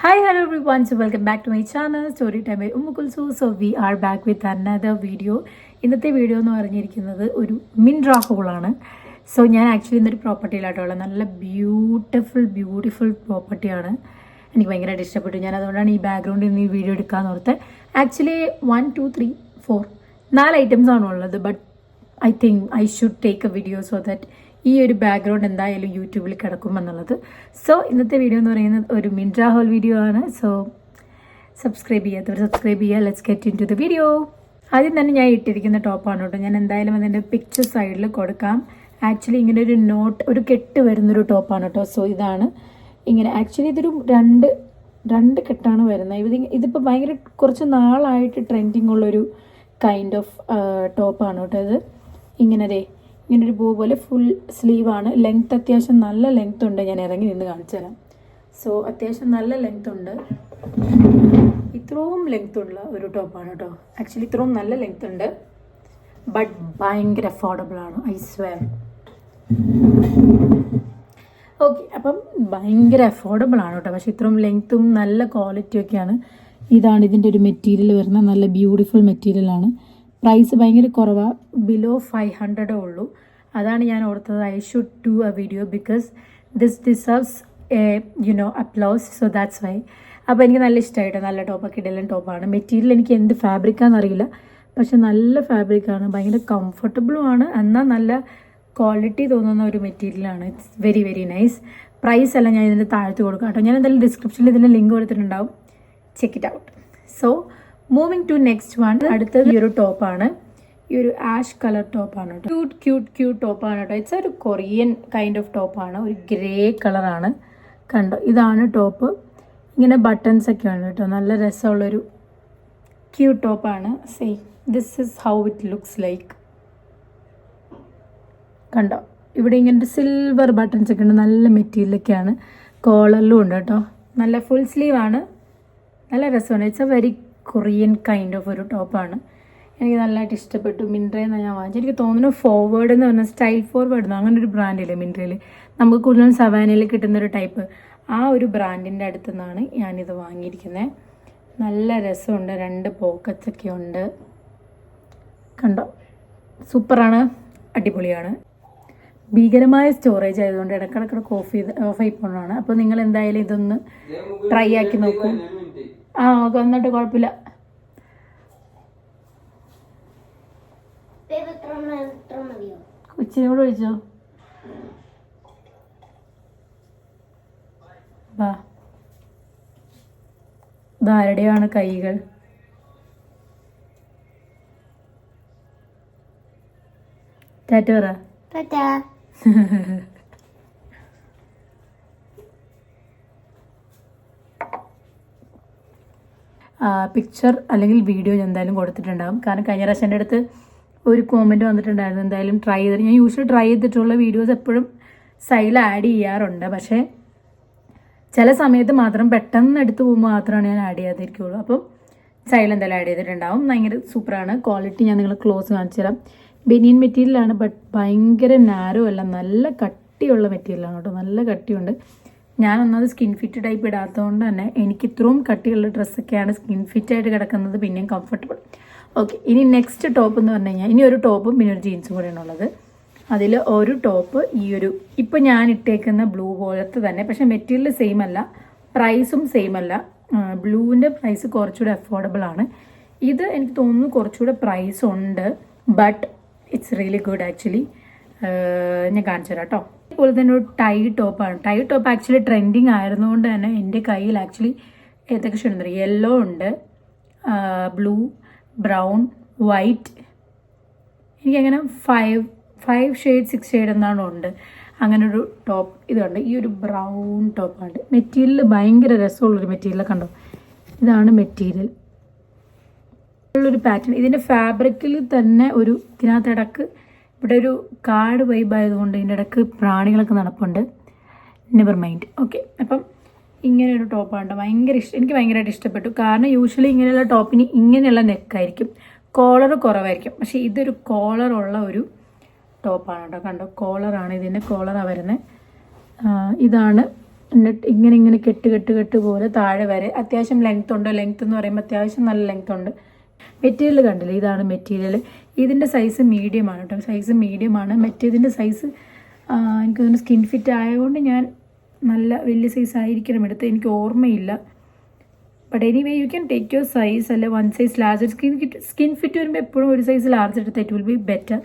Hi, hello everyone. So welcome back to my channel Story Time by Kulsu. So we are back with another video. ഇന്നത്തെ video എന്ന് പറഞ്ഞിരിക്കുന്നത് ഒരു മിൻട്രാ ഹോളാണ്. So ഞാൻ actually ഇന്നൊരു പ്രോപ്പർട്ടിയിലായിട്ടുള്ളത് നല്ല beautiful പ്രോപ്പർട്ടിയാണ്. എനിക്ക് ഭയങ്കരമായിട്ട് ഇഷ്ടപ്പെട്ടു. ഞാൻ അതുകൊണ്ടാണ് ഈ ബാക്ക്ഗ്രൗണ്ടിൽ നിന്ന് ഈ വീഡിയോ എടുക്കാമെന്ന് ഓർത്ത്. ആക്ച്വലി 1 2 3 4 4 ഐറ്റംസ് ആണ് ഉള്ളത്. But I think I should take A video so that ഈ ഒരു ബാക്ക്ഗ്രൗണ്ട് എന്തായാലും യൂട്യൂബിൽ കിടക്കുമെന്നുള്ളത്. സോ ഇന്നത്തെ വീഡിയോ എന്ന് പറയുന്നത് ഒരു മിൻട്രാ ഹോൾ വീഡിയോ ആണ്. സോ സബ്സ്ക്രൈബ് ചെയ്യുക. Let's get into the video. ആദ്യം തന്നെ ഞാൻ ഇട്ടിരിക്കുന്ന ടോപ്പാണ് കേട്ടോ. ഞാൻ എന്തായാലും അതിൻ്റെ പിക്ചർ സൈഡിൽ കൊടുക്കാം. ആക്ച്വലി ഇങ്ങനെ ഒരു കെട്ട് വരുന്നൊരു ടോപ്പാണ് കേട്ടോ. സോ ഇതാണ് ഇങ്ങനെ. ആക്ച്വലി ഇതൊരു രണ്ട് കെട്ടാണ് വരുന്നത്. ഇതിപ്പോൾ ഭയങ്കര കുറച്ച് നാളായിട്ട് ട്രെൻഡിങ് ഉള്ളൊരു കൈൻഡ് ഓഫ് ടോപ്പാണ് കേട്ടോ. ഇത് ഇങ്ങനൊരു ബോ പോലെ ഫുൾ സ്ലീവാണ്. ലെങ്ത് അത്യാവശ്യം നല്ല ലെങ്ത് ഉണ്ട്. ഞാൻ ഇറങ്ങി നിന്ന് കാണിച്ചു തരാം. സോ അത്യാവശ്യം നല്ല ലെങ്ത് ഉണ്ട്. ഇത്രയും ലെങ്ത് ഉള്ള ഒരു ടോപ്പാണ് കേട്ടോ. ആക്ച്വലി ഇത്രയും നല്ല ലെങ്ത് ഉണ്ട്. ബട്ട് ഭയങ്കര അഫോർഡബിൾ ആണ്, ഐ സ്വെയർ. ഓക്കെ, അപ്പം ഭയങ്കര അഫോർഡബിൾ ആണ് കേട്ടോ. പക്ഷെ ഇത്രയും ലെങ്ത്തും നല്ല ക്വാളിറ്റി ഒക്കെയാണ്. ഇതാണ് ഇതിൻ്റെ ഒരു മെറ്റീരിയൽ വരുന്നത്. നല്ല ബ്യൂട്ടിഫുൾ മെറ്റീരിയലാണ്. പ്രൈസ് ഭയങ്കര കുറവാണ്. ബിലോ 500 ഉള്ളൂ. അതാണ് ഞാൻ ഓർത്തത് I should do A video because this deserves applause. So that's why. അപ്പോൾ എനിക്ക് നല്ല ഇഷ്ടമായിട്ട് നല്ല ടോപ്പൊക്കെ ഇടലും ടോപ്പാണ്. മെറ്റീരിയൽ എനിക്ക് എന്ത് ഫാബ്രിക്കാന്ന് അറിയില്ല, പക്ഷെ നല്ല ഫാബ്രിക്കാണ്. ഭയങ്കര കംഫർട്ടബിളുമാണ്. എന്നാൽ നല്ല ക്വാളിറ്റി തോന്നുന്ന ഒരു മെറ്റീരിയലാണ്. It's very very nice. Price എല്ലാം ഞാൻ ഇതിൻ്റെ താഴത്ത് കൊടുക്കാം കേട്ടോ. ഞാൻ എന്തായാലും ഡിസ്ക്രിപ്ഷനിൽ ഇതിൻ്റെ ലിങ്ക് കൊടുത്തിട്ടുണ്ടാവും. Check it out. So moving to next one. അടുത്തത് ഈ ഒരു ടോപ്പാണ്. ഈ ഒരു ആഷ് കളർ ടോപ്പാണ് കേട്ടോ. ക്യൂട്ട് ടോപ്പാണ് കേട്ടോ. ഇറ്റ്സ് ഒരു കൊറിയൻ കൈൻഡ് ഓഫ് ടോപ്പാണ്. ഒരു ഗ്രേ കളറാണ്. കണ്ടോ, ഇതാണ് ടോപ്പ്. ഇങ്ങനെ ബട്ടൺസ് ഒക്കെ ഉണ്ട് കേട്ടോ. നല്ല രസമുള്ളൊരു ക്യൂട്ട് ടോപ്പാണ്. Say this is how it looks like. കണ്ടോ, ഇവിടെ ഇങ്ങനെ സിൽവർ ബട്ടൺസ് ഒക്കെ ഉണ്ട്. നല്ല മെറ്റീരിയലൊക്കെയാണ്. കോളറിലും ഉണ്ട് കേട്ടോ. നല്ല ഫുൾ സ്ലീവ് ആണ്. നല്ല രസമാണ്. It's A very Korean kind of ഒരു ടോപ്പാണ്. എനിക്ക് നല്ലതായിട്ട് ഇഷ്ടപ്പെട്ടു. മിൻട്രയിൽ നിന്നാണ് ഞാൻ വാങ്ങിച്ചത്. എനിക്ക് തോന്നുന്നു ഫോർവേഡ് എന്ന് പറഞ്ഞാൽ സ്റ്റൈൽ ഫോർവേഡ് അങ്ങനെ ഒരു ബ്രാൻഡില്ലേ മിൻട്രയിൽ. നമുക്ക് കൂടുതലും സവാനയിൽ കിട്ടുന്നൊരു ടൈപ്പ്. ആ ഒരു ബ്രാൻഡിൻ്റെ അടുത്തു നിന്നാണ് ഞാനിത് വാങ്ങിയിരിക്കുന്നത്. നല്ല രസമുണ്ട്. 2 പോക്കറ്റ്സ് ഒക്കെ ഉണ്ട്. കണ്ടോ, സൂപ്പറാണ്, അടിപൊളിയാണ്. ഭീകരമായ സ്റ്റോറേജ് ആയതുകൊണ്ട് ഇടക്കിടക്ക് ഓഫായി പോകുന്നതാണ്. അപ്പോൾ നിങ്ങൾ എന്തായാലും ഇതൊന്ന് ട്രൈ ആക്കി നോക്കൂ. എന്നിട്ട് കുഴപ്പമില്ല. കൊച്ചിനെ കൂടെ വിളിച്ചോ. വാ, ഇതാരുടെയാണ് കൈകൾ? ടാറ്റ പറ. പിക്ചർ അല്ലെങ്കിൽ വീഡിയോ ഞാൻ എന്തായാലും കൊടുത്തിട്ടുണ്ടാകും. കാരണം കഴിഞ്ഞ പ്രാവശ്യം എൻ്റെ അടുത്ത് ഒരു കോമെൻറ്റ് വന്നിട്ടുണ്ടായിരുന്നു എന്തായാലും ട്രൈ ചെയ്തിട്ട്. ഞാൻ യൂഷ്വലി ട്രൈ ചെയ്തിട്ടുള്ള വീഡിയോസ് എപ്പോഴും സൈഡിൽ ആഡ് ചെയ്യാറുണ്ട്. പക്ഷേ ചില സമയത്ത് മാത്രം പെട്ടെന്ന് എടുത്ത് പോകുമ്പോൾ മാത്രമാണ് ഞാൻ ആഡ് ചെയ്യാതിരിക്കുള്ളൂ. അപ്പം സൈഡിൽ എന്തായാലും ആഡ് ചെയ്തിട്ടുണ്ടാവും. ഭയങ്കര സൂപ്പറാണ്. ക്വാളിറ്റി ഞാൻ നിങ്ങൾ ക്ലോസ് കാണിച്ചു തരാം. ബനിയൻ മെറ്റീരിയലാണ്. ബട്ട് ഭയങ്കര നാരോ അല്ല, നല്ല കട്ടിയുള്ള മെറ്റീരിയലാണ് കേട്ടോ. നല്ല കട്ടിയുണ്ട്. ഞാൻ ഒന്നത് സ്കിൻ ഫിറ്റ് ടൈപ്പ് ഇടാത്തതുകൊണ്ട് തന്നെ എനിക്ക് ഇത്രയും കട്ടിയുള്ള ഡ്രസ്സൊക്കെയാണ് സ്കിൻ ഫിറ്റായിട്ട് കിടക്കുന്നത്, പിന്നെയും കംഫർട്ടബിൾ. ഓക്കെ, ഇനി നെക്സ്റ്റ് ടോപ്പ് എന്ന് പറഞ്ഞു കഴിഞ്ഞാൽ ഇനി ഒരു ടോപ്പും പിന്നെ ഒരു ജീൻസും കൂടെയാണ് ഉള്ളത്. അതിൽ ഒരു ടോപ്പ് ഇപ്പോൾ ഞാൻ ഇട്ടേക്കുന്ന ബ്ലൂ പോലത്തെ തന്നെ, പക്ഷേ മെറ്റീരിയൽ സെയിം അല്ല, പ്രൈസും സെയിം അല്ല. ബ്ലൂവിൻ്റെ പ്രൈസ് കുറച്ചുകൂടെ അഫോർഡബിൾ ആണ്. ഇത് എനിക്ക് തോന്നുന്നു കുറച്ചുകൂടെ പ്രൈസ് ഉണ്ട്. But it's really good actually. ഞാൻ കാണിച്ചു തരാം കേട്ടോ. അതുപോലെ തന്നെ ഒരു ടൈ ടോപ്പാണ്. ടൈ ടോപ്പ് ആക്ച്വലി ട്രെൻഡിങ് ആയിരുന്നുകൊണ്ട് തന്നെ എൻ്റെ കയ്യിൽ ആക്ച്വലി ഏതൊക്കെ ഷെയ്ഡ് യെല്ലോ ഉണ്ട്, ബ്ലൂ, ബ്രൗൺ, വൈറ്റ്. എനിക്കങ്ങനെ 5 ഷെയ്ഡ് 6 ഷെയ്ഡ് എന്നാണ് ഉണ്ട്. അങ്ങനെ ഒരു ടോപ്പ് ഇതുണ്ട്. ഈ ഒരു ബ്രൗൺ ടോപ്പാണ്. മെറ്റീരിയൽ ഭയങ്കര രസമുള്ളൊരു മെറ്റീരിയൽ. കണ്ടോ, ഇതാണ് മെറ്റീരിയൽ. ഉള്ളൊരു പാറ്റേൺ. ഇതിൻ്റെ ഫാബ്രിക്കിൽ തന്നെ ഇതിനകത്ത് ഇടക്ക് ഇവിടെ ഒരു കാട് വൈബ് ആയതുകൊണ്ട് ഇതിൻ്റെ ഇടക്ക് പ്രാണികളൊക്കെ നടപ്പുണ്ട്. Never mind. ഓക്കെ, അപ്പം ഇങ്ങനെയൊരു ടോപ്പാണ്. എനിക്ക് ഭയങ്കരമായിട്ട് ഇഷ്ടപ്പെട്ടു. കാരണം യൂഷ്വലി ഇങ്ങനെയുള്ള ടോപ്പിന് ഇങ്ങനെയുള്ള നെക്കായിരിക്കും, കോളർ കുറവായിരിക്കും. പക്ഷേ ഇതൊരു കോളറുള്ള ഒരു ടോപ്പാണ് കേട്ടോ. കണ്ടോ, കോളറാണ്. ഇതിൻ്റെ കോളറാണ് വരുന്നത്. ഇതാണ് എന്നിട്ട് ഇങ്ങനെ കെട്ട് പോലെ താഴെ വരെ അത്യാവശ്യം ലെങ്ത് ഉണ്ട്. ലെങ്ത് എന്ന് പറയുമ്പോൾ അത്യാവശ്യം നല്ല ലെങ്ത് ഉണ്ട്. മെറ്റീരിയൽ കണ്ടില്ലേ, ഇതാണ് മെറ്റീരിയൽ. ഇതിൻ്റെ സൈസ് മീഡിയം ആണ് കേട്ടോ, സൈസ് മീഡിയം ആണ്. മറ്റേതിൻ്റെ സൈസ് എനിക്ക് തോന്നുന്നു സ്കിൻ ഫിറ്റ് ആയതുകൊണ്ട് ഞാൻ നല്ല വലിയ സൈസ് ആയിരിക്കണം എടുത്ത്, എനിക്ക് ഓർമ്മയില്ല. But anyway you can take your size, അല്ലെ one size large. Skin fit വരുമ്പോൾ എപ്പോഴും ഒരു സൈസ് ലാർജ് എടുത്താൽ ഇറ്റ് വിൽ ബി ബെറ്റർ.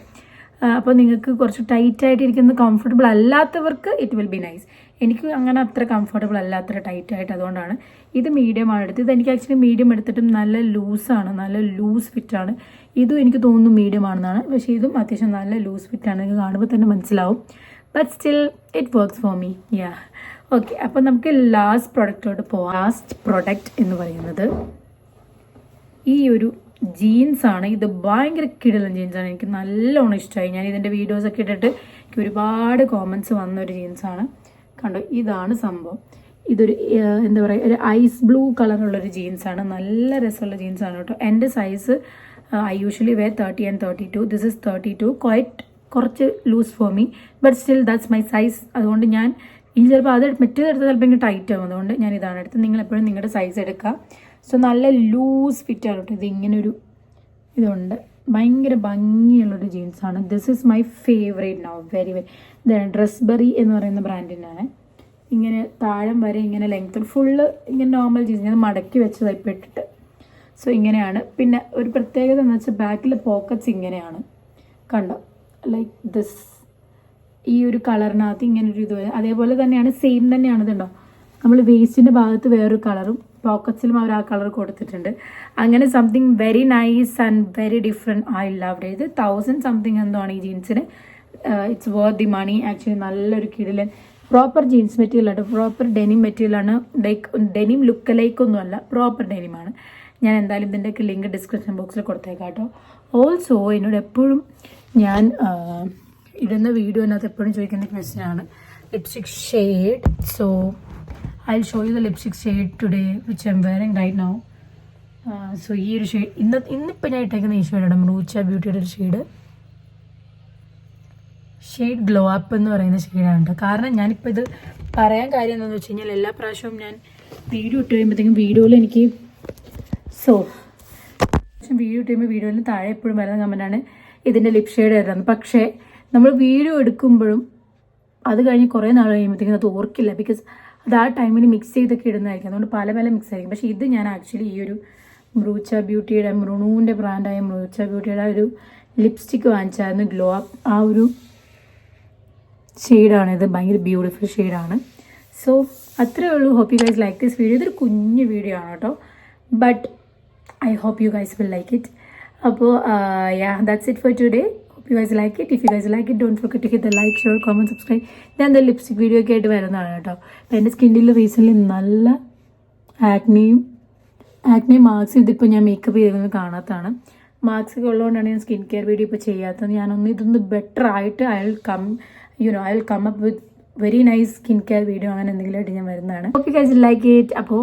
അപ്പോൾ നിങ്ങൾക്ക് കുറച്ച് ടൈറ്റായിട്ടിരിക്കുന്ന കംഫർട്ടബിൾ അല്ലാത്തവർക്ക് ഇറ്റ് വിൽ ബി നൈസ്. എനിക്ക് അങ്ങനെ അത്ര കംഫർട്ടബിൾ അല്ല, അത്ര ടൈറ്റായിട്ട്. അതുകൊണ്ടാണ് ഇത് മീഡിയമാണ് എടുത്തത്. ഇതെനിക്ക് ആക്ച്വലി മീഡിയം എടുത്തിട്ടും നല്ല ലൂസാണ്, നല്ല ലൂസ് ഫിറ്റാണ്. ഇതും എനിക്ക് തോന്നുന്നു മീഡിയം ആണെന്നാണ്, പക്ഷേ ഇതും അത്യാവശ്യം നല്ല ലൂസ് ഫിറ്റാണ്. എനിക്ക് കാണുമ്പോൾ തന്നെ മനസ്സിലാവും. But still it works for me. Yeah okay, അപ്പോൾ നമുക്ക് ലാസ്റ്റ് പ്രൊഡക്റ്റിലോട്ട് പോവാം. ലാസ്റ്റ് പ്രൊഡക്റ്റ് എന്ന് പറയുന്നത് ഈ ഒരു ജീൻസാണ്. ഇത് ഭയങ്കര കിടിലൻ ജീൻസാണ്, എനിക്ക് നല്ലോണം ഇഷ്ടമായി. ഞാൻ ഇതിൻ്റെ വീഡിയോസൊക്കെ ഇട്ടിട്ട് എനിക്ക് ഒരുപാട് കോമൻസ് വന്നൊരു ജീൻസാണ്. കണ്ടോ, ഇതാണ് സംഭവം. ഇതൊരു എന്താ പറയുക, ഒരു ഐസ് ബ്ലൂ കളറുള്ളൊരു ജീൻസാണ്. നല്ല രസമുള്ള ജീൻസാണ് കേട്ടോ. എൻ്റെ size I usually wear 30 and 32. This is 32, കുറച്ച് loose for me, but still that's my size. അതുകൊണ്ട് ഞാൻ ഇനി ചിലപ്പോൾ അത് മറ്റേതെടുത്ത് ചിലപ്പോൾ ഇങ്ങനെ ടൈറ്റ് ആവും. അതുകൊണ്ട് ഞാൻ ഇതാണ് എടുത്തത്. നിങ്ങളെപ്പോഴും നിങ്ങളുടെ സൈസ് എടുക്കുക. സോ നല്ല ലൂസ് ഫിറ്റാണ് കേട്ടോ. ഇത് ഇങ്ങനൊരു ഇതുണ്ട്, ഭയങ്കര ഭംഗിയുള്ളൊരു ജീൻസാണ്. This is my favourite now, very Dressberry എന്ന് പറയുന്ന ബ്രാൻഡിൻ്റെയാണ്. ഇങ്ങനെ താഴം വരെ ഇങ്ങനെ ലെങ്ത് ഫുള്ള് ഇങ്ങനെ നോർമൽ ജീൻസ്, ഞാൻ മടക്കി വെച്ചതായി ഇപ്പോൾ ഇട്ടിട്ട്. സോ ഇങ്ങനെയാണ്. പിന്നെ ഒരു പ്രത്യേകത എന്ന് വെച്ചാൽ ബാക്കിലെ പോക്കറ്റ്സ് ഇങ്ങനെയാണ്, കണ്ടോ, ലൈക്ക് ദിസ്. ഈ ഒരു കളറിനകത്ത് ഇങ്ങനൊരു ഇത്, അതേപോലെ തന്നെയാണ്, സെയിം തന്നെയാണ്. ഇതുണ്ടോ, നമ്മൾ വേസ്റ്റിൻ്റെ ഭാഗത്ത് വേറൊരു കളറും പോക്കറ്റ്സിലും അവർ ആ കളർ കൊടുത്തിട്ടുണ്ട്. അങ്ങനെ something very nice and very different. I loved ഇത്. 1000 something എന്തോ ആണ് ഈ ജീൻസിന്. It's worth the money actually. നല്ലൊരു കിടിലൻ പ്രോപ്പർ ജീൻസ് മെറ്റീരിയൽ ആണ്, പ്രോപ്പർ ഡെനിം മെറ്റീരിയലാണ്. ലൈക്ക് ഡെനിം ലുക്ക് ലൈക്കൊന്നും അല്ല, പ്രോപ്പർ ഡെനിമാണ്. ഞാൻ എന്തായാലും ഇതിൻ്റെയൊക്കെ ലിങ്ക് ഡിസ്ക്രിപ്ഷൻ ബോക്സിൽ കൊടുത്തേക്കാം കേട്ടോ. ഓൾസോ എന്നോട് എപ്പോഴും ഞാൻ ഇടുന്ന വീഡിയോനകത്ത് എപ്പോഴും ചോദിക്കുന്ന ക്വസ്റ്റ്യൻ ആണ് lipstick shade. So I'll show you the lipstick shade today which I'm wearing right now. So ഈ ഒരു ഷെയ്ഡ് ഇന്നിപ്പോൾ ഞാൻ ഇട്ടേക്കുന്ന ഈ ഷെയ്ഡാണ്, മറൂച്ച ബ്യൂട്ടിയുടെ ഒരു ഷെയ്ഡ് ഗ്ലോ അപ്പ് എന്ന് പറയുന്ന ഷെയ്ഡാണ് കേട്ടോ. കാരണം ഞാനിപ്പോൾ ഇത് പറയാൻ കാര്യം എന്താണെന്ന് വെച്ച് കഴിഞ്ഞാൽ എല്ലാ പ്രാവശ്യവും ഞാൻ വീഡിയോ ഇട്ട് കഴിയുമ്പോഴത്തേക്കും വീഡിയോയിൽ എനിക്ക് വീഡിയോ ഇട്ട് കഴിയുമ്പോൾ വീഡിയോയിൽ താഴെ എപ്പോഴും വരുന്ന കമൻറ്റാണ് ഇതിൻ്റെ ലിപ് ഷെയ്ഡ് വരുന്നത്. പക്ഷേ നമ്മൾ വീഡിയോ എടുക്കുമ്പോഴും അത് കഴിഞ്ഞ് കുറേ നാൾ കഴിയുമ്പോഴത്തേക്കും അത് ഓർക്കില്ല, ബിക്കോസ് അത് ആ ടൈമിൽ മിക്സ് ചെയ്തൊക്കെ ഇടുന്നതായിരിക്കും. അതുകൊണ്ട് പല മിക്സ് ആയിരിക്കും. പക്ഷേ ഇത് ഞാൻ ആക്ച്വലി ഈ ഒരു മറൂച്ച ബ്യൂട്ടിയുടെ, മൃണുവിൻ്റെ ബ്രാൻഡായ മറൂച്ച ബ്യൂട്ടിയുടെ ഒരു ലിപ്സ്റ്റിക്ക് വാങ്ങിച്ചായിരുന്നു, ഗ്ലോ അപ്പ്. ആ ഒരു ഷെയ്ഡാണിത്, ഭയങ്കര ബ്യൂട്ടിഫുൾ ഷെയ്ഡാണ്. സോ അത്രയേ ഉള്ളൂ. Hope you guys like this video. ഇതൊരു കുഞ്ഞു വീഡിയോ ആണ് കേട്ടോ, but I hope you guys will like it. അപ്പോൾ yeah, that's it for today. If you guys like it, don't forget to hit the like, share, comment, subscribe. ഞാൻ the lipstick video ഒക്കെ ആയിട്ട് വരുന്നതാണ് കേട്ടോ. അപ്പോൾ എൻ്റെ സ്കിന്നിൽ റീസെൻ്റ്ലി നല്ല ആക്നെ മാർക്സ്, ഇതിപ്പോൾ ഞാൻ മേക്കപ്പ് ചെയ്തൊന്നും കാണാത്തതാണ്. മാർക്സ് ഒക്കെ ഉള്ളതുകൊണ്ടാണ് ഞാൻ സ്കിൻ കെയർ വീഡിയോ ഇപ്പോൾ ചെയ്യാത്തത്. ഇതൊന്ന് ബെറ്റർ ആയിട്ട് I will come up with very nice skin care video, അങ്ങനെ എന്തെങ്കിലും ആയിട്ട് ഞാൻ വരുന്നതാണ്. Okay guys, like it. അപ്പോൾ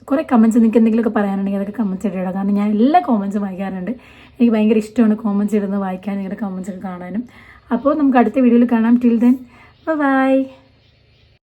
കുറേ കമൻറ്റ്സ് നിങ്ങൾക്ക് എന്തെങ്കിലുമൊക്കെ പറയാനുണ്ടെങ്കിൽ അതൊക്കെ കമൻറ്റ്സ് ഇടുക. കാരണം ഞാൻ എല്ലാ കോമൻറ്റ്സും വായിക്കാറുണ്ട്. എനിക്ക് ഭയങ്കര ഇഷ്ടമാണ് കോമൻറ്റ്സ് ഇടുന്നത് വായിക്കാനും, നിങ്ങളുടെ കോമൻറ്റ്സ് ഒക്കെ കാണാനും. അപ്പോൾ നമുക്ക് അടുത്ത വീഡിയോയിൽ കാണാം. Till then bye.